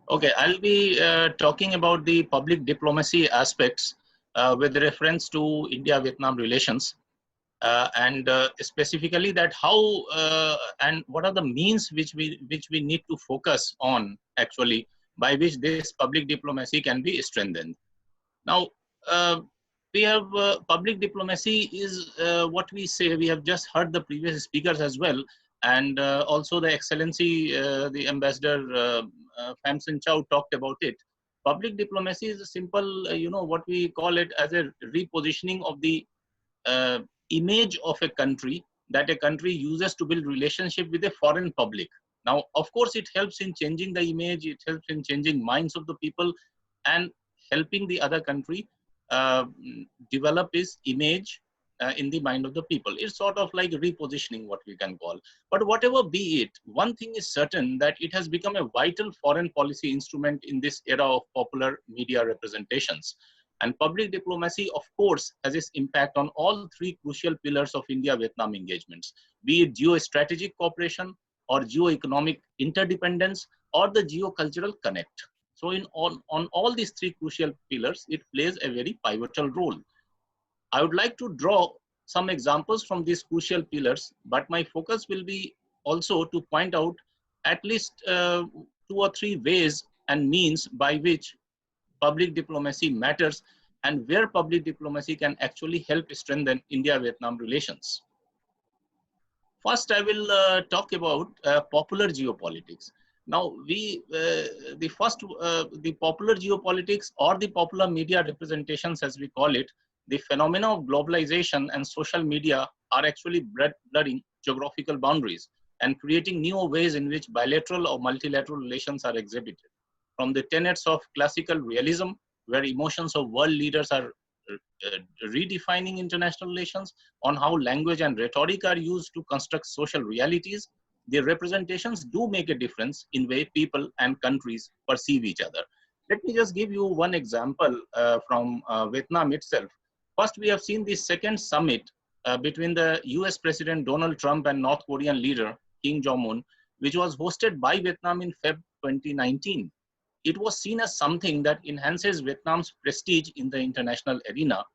Okay, I'll be talking about the public diplomacy aspects with reference to India-Vietnam relations, and specifically that how and what are the means which we need to focus on actually, by which this public diplomacy can be strengthened. Now, uh, we have public diplomacy is what we say. We have just heard the previous speakers as well, and also the Excellency, the Ambassador Pham Sinh Chow talked about it. Public diplomacy is a simple, what we call it as a repositioning of the uh, image of a country that a country uses to build relationship with a foreign public. Now, of course, it helps in changing the image, it helps in changing minds of the people and helping the other country uh, develop its image in the mind of the people. It's sort of like repositioning, what we can call. But whatever be it, one thing is certain that it has become a vital foreign policy instrument in this era of popular media representations. And public diplomacy, of course, has its impact on all three crucial pillars of India-Vietnam engagements, be it geostrategic cooperation or geo-economic interdependence or the geocultural connect. So on all these three crucial pillars, it plays a very pivotal role. I would like to draw some examples from these crucial pillars, but my focus will be also to point out at least 2 or 3 ways and means by which public diplomacy matters and where public diplomacy can actually help strengthen India-Vietnam relations. First, I will talk about popular geopolitics. Now, the popular geopolitics or the popular media representations, as we call it, the phenomena of globalization and social media are actually blurring geographical boundaries and creating new ways in which bilateral or multilateral relations are exhibited. From the tenets of classical realism, where emotions of world leaders are redefining international relations, on how language and rhetoric are used to construct social realities, the representations do make a difference in way people and countries perceive each other. Let me just give you one example from Vietnam itself. First, we have seen the second summit between the US President Donald Trump and North Korean leader Kim Jong-un, which was hosted by Vietnam in Feb 2019. It was seen as something that enhances Vietnam's prestige in the international arena.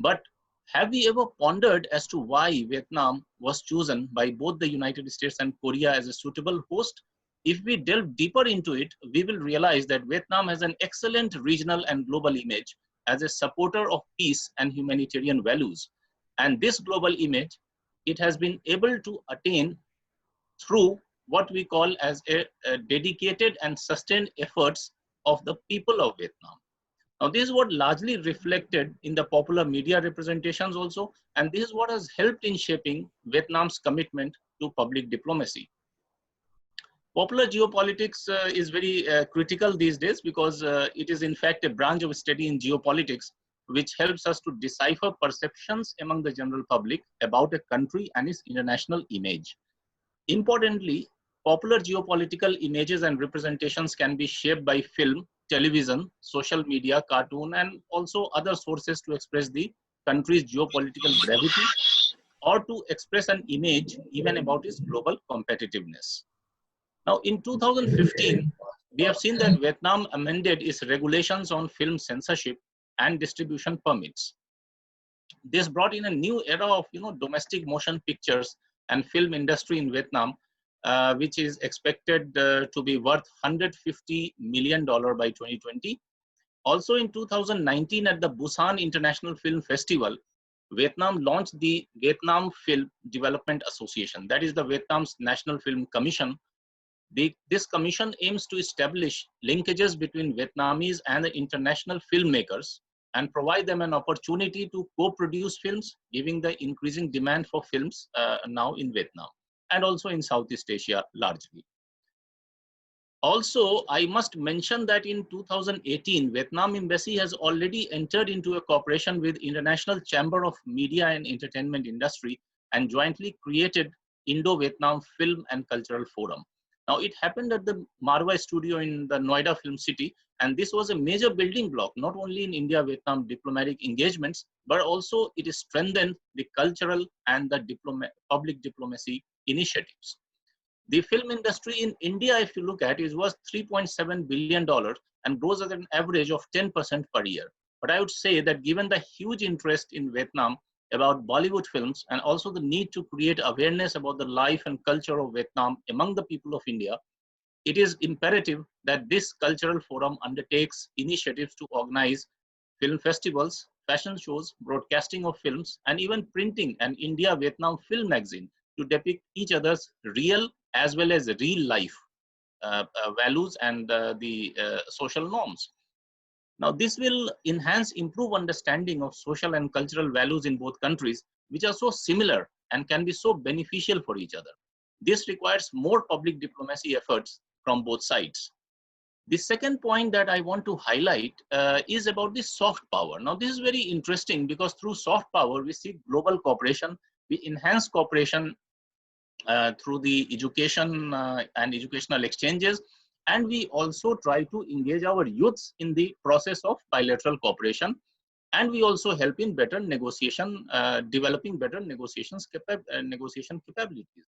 But have we ever pondered as to why Vietnam was chosen by both the United States and Korea as a suitable host? If we delve deeper into it, we will realize that Vietnam has an excellent regional and global image as a supporter of peace and humanitarian values. And this global image, it has been able to attain through what we call as a dedicated and sustained efforts of the people of Vietnam. Now, this is what largely reflected in the popular media representations also, and this is what has helped in shaping Vietnam's commitment to public diplomacy. Popular geopolitics is very critical these days because it is in fact a branch of study in geopolitics which helps us to decipher perceptions among the general public about a country and its international image. Importantly, popular geopolitical images and representations can be shaped by film, television, social media, cartoon, and also other sources to express the country's geopolitical gravity or to express an image even about its global competitiveness. Now, in 2015, we have seen that Vietnam amended its regulations on film censorship and distribution permits. This brought in a new era of domestic motion pictures and film industry in Vietnam, which is expected to be worth $150 million by 2020. Also in 2019 at the Busan International Film Festival, Vietnam launched the Vietnam Film Development Association. That is the Vietnam's National Film Commission. This commission aims to establish linkages between Vietnamese and the international filmmakers and provide them an opportunity to co-produce films, given the increasing demand for films now in Vietnam and also in Southeast Asia largely. Also, I must mention that in 2018, Vietnam Embassy has already entered into a cooperation with International Chamber of Media and Entertainment Industry and jointly created Indo-Vietnam Film and Cultural Forum. Now, it happened at the Marwai studio in the Noida Film City, and this was a major building block, not only in India-Vietnam diplomatic engagements, but also it has strengthened the cultural and the public diplomacy initiatives. The film industry in India, if you look at, is worth $3.7 billion and grows at an average of 10% per year. But I would say that given the huge interest in Vietnam about Bollywood films and also the need to create awareness about the life and culture of Vietnam among the people of India, it is imperative that this cultural forum undertakes initiatives to organize film festivals, fashion shows, broadcasting of films, and even printing an India-Vietnam film magazine to depict each other's real as well as real life values and the social norms. Now, this will enhance, improve understanding of social and cultural values in both countries, which are so similar and can be so beneficial for each other. This requires more public diplomacy efforts from both sides. The second point that I want to highlight is about the soft power. Now, this is very interesting because through soft power, we see global cooperation, we enhance cooperation through the education and educational exchanges, and we also try to engage our youths in the process of bilateral cooperation, and we also help in better negotiation, developing better negotiation capabilities.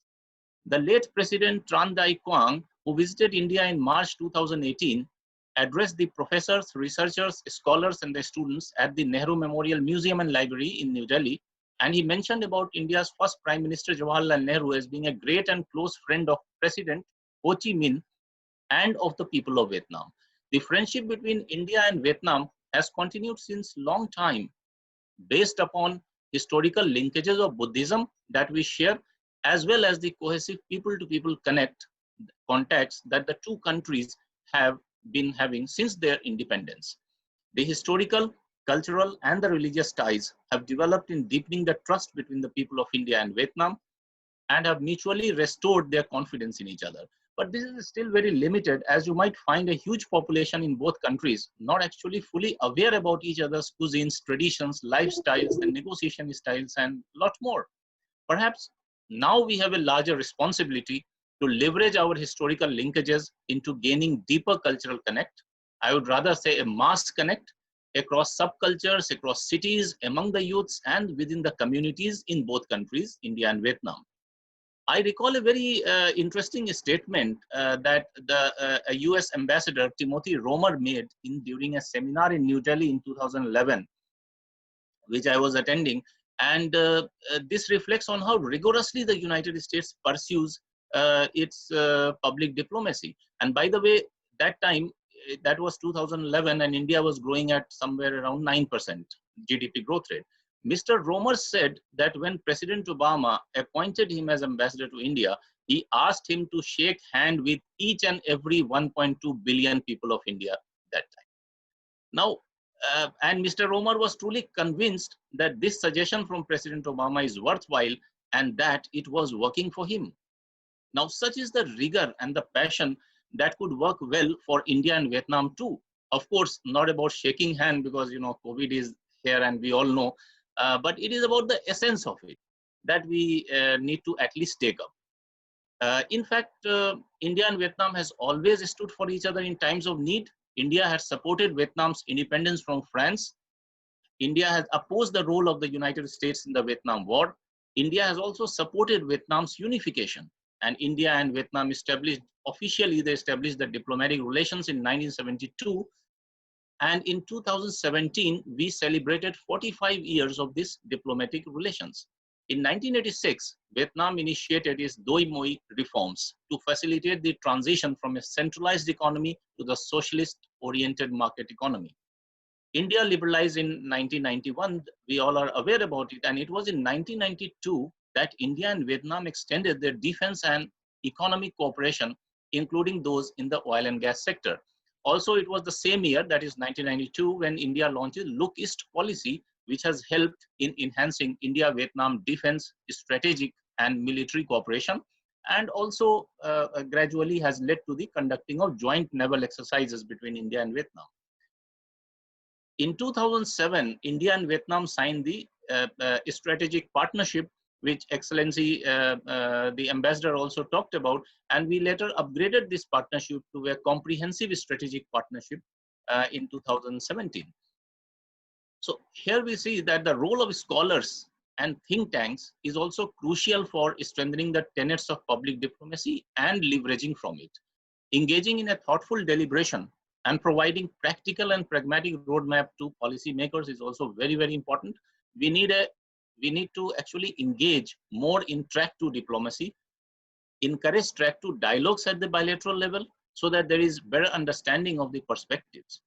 The late President Tran Dai Quang, who visited India in March 2018, addressed the professors, researchers, scholars, and the students at the Nehru Memorial Museum and Library in New Delhi. And he mentioned about India's first Prime Minister Jawaharlal Nehru as being a great and close friend of President Ho Chi Minh and of the people of Vietnam. The friendship between India and Vietnam has continued since long time, based upon historical linkages of Buddhism that we share, as well as the cohesive people-to-people contacts that the two countries have been having since their independence. The historical, cultural, and the religious ties have developed in deepening the trust between the people of India and Vietnam and have mutually restored their confidence in each other. But this is still very limited, as you might find a huge population in both countries not actually fully aware about each other's cuisines, traditions, lifestyles, and negotiation styles, and a lot more. Perhaps now we have a larger responsibility to leverage our historical linkages into gaining deeper cultural connect. I would rather say a mass connect across subcultures, across cities, among the youths, and within the communities in both countries, India and Vietnam. I recall a very interesting statement that a US ambassador, Timothy Romer, made during a seminar in New Delhi in 2011, which I was attending. And this reflects on how rigorously the United States pursues its public diplomacy. And by the way, that time, that was 2011, and India was growing at somewhere around 9% GDP growth rate. Mr. Romer said that when President Obama appointed him as ambassador to India, he asked him to shake hand with each and every 1.2 billion people of India that time. Now, and Mr. Romer was truly convinced that this suggestion from President Obama is worthwhile and that it was working for him. Now, such is the rigor and the passion that could work well for India and Vietnam too. Of course, not about shaking hand because, COVID is here and we all know, but it is about the essence of it that we need to at least take up. In fact, India and Vietnam has always stood for each other in times of need. India has supported Vietnam's independence from France. India has opposed the role of the United States in the Vietnam War. India has also supported Vietnam's unification. And India and Vietnam officially they established the diplomatic relations in 1972. And in 2017, we celebrated 45 years of these diplomatic relations. In 1986, Vietnam initiated its Doi Moi reforms to facilitate the transition from a centralized economy to the socialist-oriented market economy. India liberalized in 1991, we all are aware about it, and it was in 1992 that India and Vietnam extended their defense and economic cooperation, including those in the oil and gas sector. Also, it was the same year, that is 1992, when India launched Look East policy, which has helped in enhancing India-Vietnam defense, strategic and military cooperation, and also gradually has led to the conducting of joint naval exercises between India and Vietnam. In 2007, India and Vietnam signed the strategic partnership, which Excellency, the ambassador also talked about, and we later upgraded this partnership to a comprehensive strategic partnership in 2017. So here we see that the role of scholars and think tanks is also crucial for strengthening the tenets of public diplomacy and leveraging from it. Engaging in a thoughtful deliberation and providing practical and pragmatic roadmap to policymakers is also very, very important. We need to actually engage more in track to diplomacy, encourage track to dialogues at the bilateral level so that there is better understanding of the perspectives.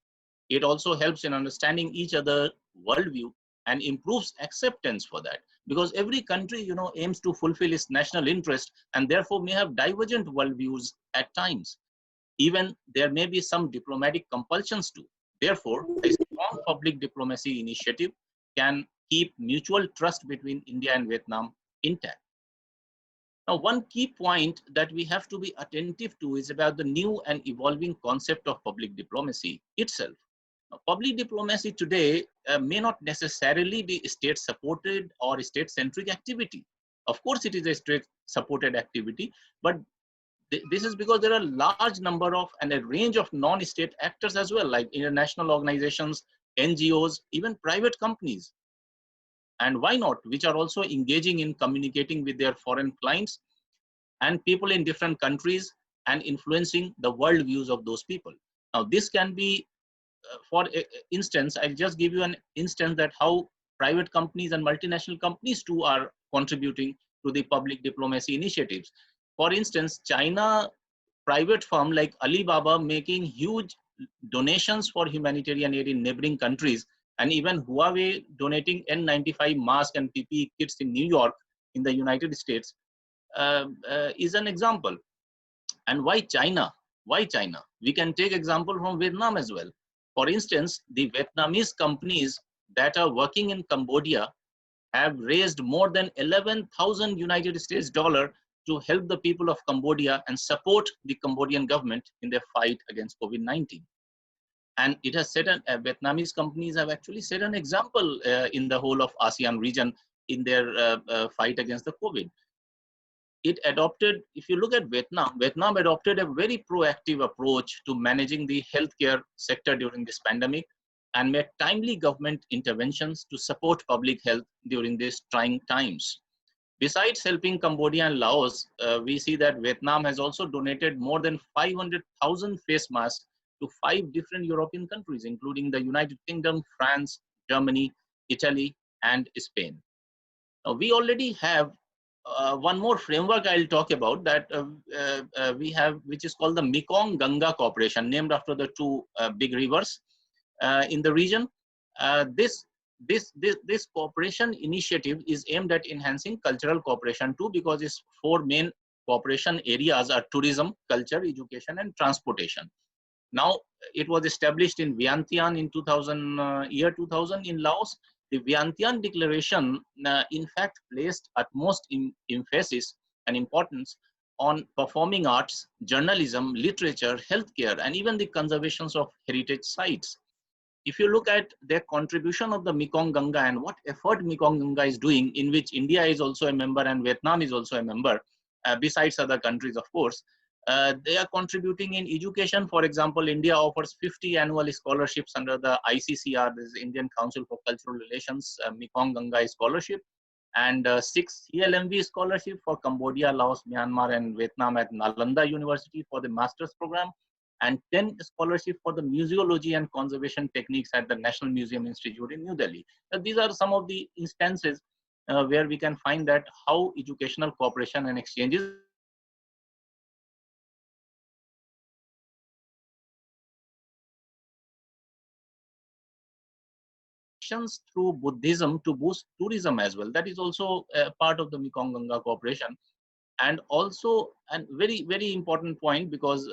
It also helps in understanding each other worldview and improves acceptance for that, because every country, aims to fulfill its national interest and therefore may have divergent worldviews at times. Even there may be some diplomatic compulsions too. Therefore, a strong public diplomacy initiative can keep mutual trust between India and Vietnam intact. Now, one key point that we have to be attentive to is about the new and evolving concept of public diplomacy itself. Now, public diplomacy today may not necessarily be state-supported or state-centric activity. Of course, it is a state-supported activity, but this is because there are a large number of and a range of non-state actors as well, like international organizations, NGOs, even private companies. And why not, which are also engaging in communicating with their foreign clients and people in different countries and influencing the worldviews of those people. Now, this can be, for instance, I'll just give you an instance that how private companies and multinational companies too are contributing to the public diplomacy initiatives. For instance, China private firm like Alibaba making huge donations for humanitarian aid in neighboring countries, and even Huawei donating N95 mask and PPE kits in New York in the United States is an example. And why China? Why China? We can take example from Vietnam as well. For instance, the Vietnamese companies that are working in Cambodia have raised more than 11,000 United States dollar to help the people of Cambodia and support the Cambodian government in their fight against COVID-19. And it has set Vietnamese companies have actually set an example in the whole of ASEAN region in their fight against the COVID. It adopted, if you look at Vietnam, Vietnam adopted a very proactive approach to managing the healthcare sector during this pandemic and made timely government interventions to support public health during these trying times. Besides helping Cambodia and Laos, we see that Vietnam has also donated more than 500,000 face masks to 5 different European countries, including the United Kingdom, France, Germany, Italy, and Spain. Now, we already have one more framework I'll talk about that we have, which is called the Mekong-Ganga Cooperation, named after the two big rivers in the region. This cooperation initiative is aimed at enhancing cultural cooperation too, because its 4 main cooperation areas are tourism, culture, education, and transportation. Now, it was established in Vientiane in 2000 in Laos. The Vientiane Declaration, in fact, placed utmost emphasis and importance on performing arts, journalism, literature, healthcare, and even the conservations of heritage sites. If you look at their contribution of the Mekong Ganga and what effort Mekong Ganga is doing, in which India is also a member and Vietnam is also a member, besides other countries, of course, they are contributing in education. For example, India offers 50 annual scholarships under the ICCR, this is Indian Council for Cultural Relations, Mekong Ganga scholarship, and 6 CLMV scholarship for Cambodia, Laos, Myanmar, and Vietnam at Nalanda University for the master's program, and 10 scholarship for the museology and conservation techniques at the National Museum Institute in New Delhi. These are some of the instances where we can find that how educational cooperation and exchanges through Buddhism to boost tourism as well. That is also part of the Mekong Ganga cooperation. And also a very, very important point, because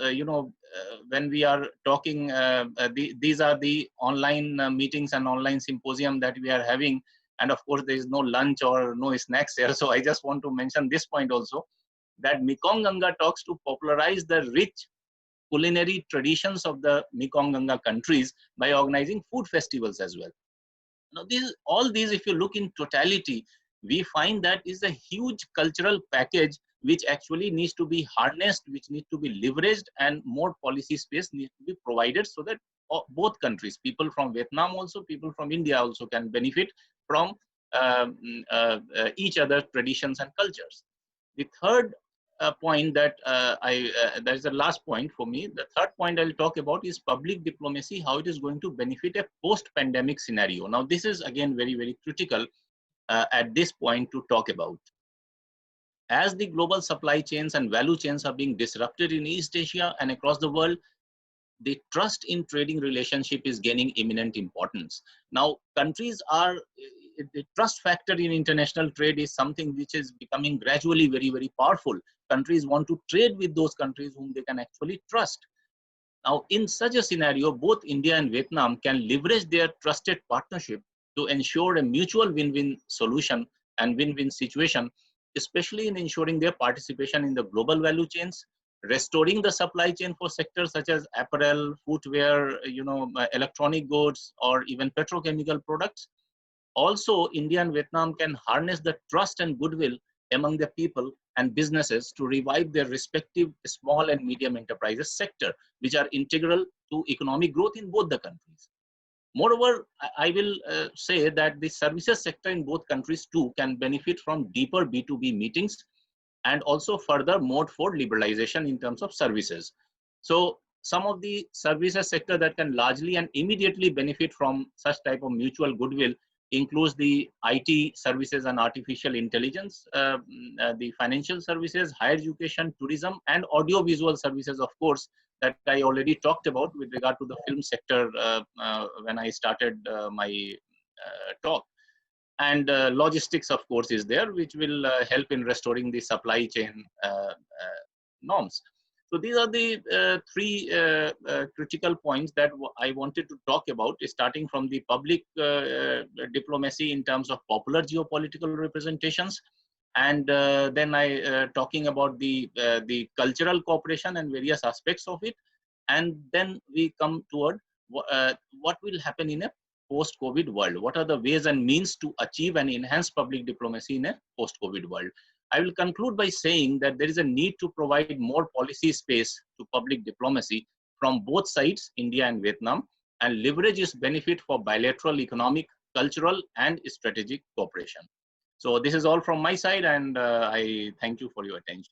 when we are talking, these are the online meetings and online symposium that we are having, and of course there is no lunch or no snacks here. So I just want to mention this point also, that Mekong Ganga talks to popularize the rich culinary traditions of the Mekong Ganga countries by organizing food festivals as well. Now, all these, if you look in totality, we find that is a huge cultural package which actually needs to be harnessed, which needs to be leveraged, and more policy space needs to be provided so that both countries, people from Vietnam also, people from India also can benefit from each other's traditions and cultures. The third point that that is the last point for me. The third point I'll talk about is public diplomacy, how it is going to benefit a post-pandemic scenario. Now, this is again very, very critical at this point to talk about. As the global supply chains and value chains are being disrupted in East Asia and across the world, the trust in trading relationship is gaining imminent importance. Now, countries are, the trust factor in international trade is something which is becoming gradually very, very powerful. Countries want to trade with those countries whom they can actually trust. Now, in such a scenario, both India and Vietnam can leverage their trusted partnership to ensure a mutual win-win solution and win-win situation, especially in ensuring their participation in the global value chains, restoring the supply chain for sectors such as apparel, footwear, electronic goods, or even petrochemical products. Also, India and Vietnam can harness the trust and goodwill among the people and businesses to revive their respective small and medium enterprises sector, which are integral to economic growth in both the countries. Moreover, I will say that the services sector in both countries too can benefit from deeper B2B meetings and also further mode for liberalization in terms of services. So some of the services sector that can largely and immediately benefit from such type of mutual goodwill includes the IT services and artificial intelligence, the financial services, higher education, tourism, and audiovisual services, of course, that I already talked about with regard to the film sector when I started my talk. And logistics, of course, is there, which will help in restoring the supply chain norms. So these are the three critical points that I wanted to talk about, starting from the public diplomacy in terms of popular geopolitical representations, and then I talking about the cultural cooperation and various aspects of it, and then we come toward what will happen in a post-COVID world. What are the ways and means to achieve and enhance public diplomacy in a post-COVID world? I will conclude by saying that there is a need to provide more policy space to public diplomacy from both sides, India and Vietnam, and leverage its benefit for bilateral economic, cultural, and strategic cooperation. So this is all from my side, and I thank you for your attention.